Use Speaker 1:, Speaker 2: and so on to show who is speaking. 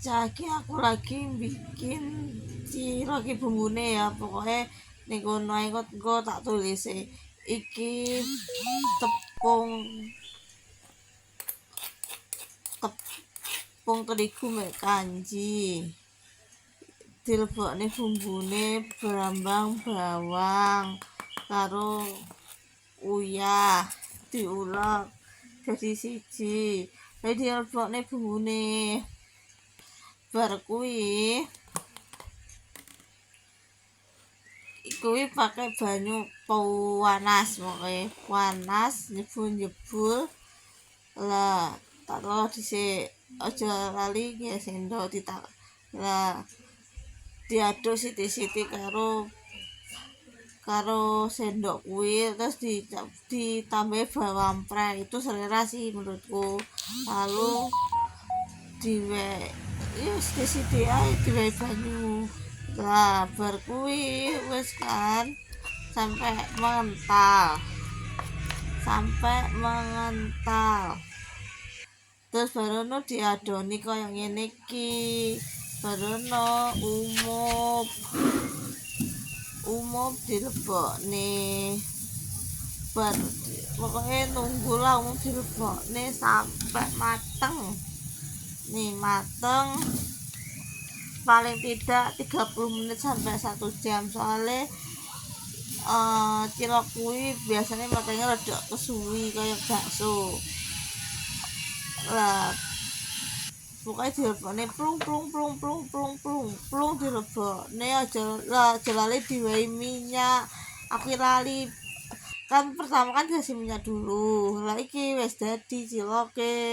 Speaker 1: Caki aku lagi bikin cilok iki bumbune ya, pokoknya ning kono ae engko tak tulis iki tepung tepung terigu mek kanji. Dilebokne bumbune brambang bawang karo uyah diulek dadi siji. Lalu dilebokne bumbune. Bar kuwi pakai banyu panas pokoknya panas nyebul lah tak taruh dhisik aja lali ya sendok lah diaduk sithik-sithik karo sendok kuwi terus ditambah bawang prei itu selera sih menurutku lalu sithik-sithik ae diwehi banyu lah bar kuwi wis kan sampai mengental terus barono diadoni kaya ngene iki barono umup dilebokne bar pokoknya nunggu lah umup dilebokne sampai mateng paling tidak 30 menit sampai 1 jam soalnya cilok kuwi biasanya makanya rada kesuwi kayak bakso lah pokoknya dilebokne plung dilebokne aja lali diwehi minyak aku lali kan pertama kan dikasih minyak dulu lah iki wis dadi ciloke.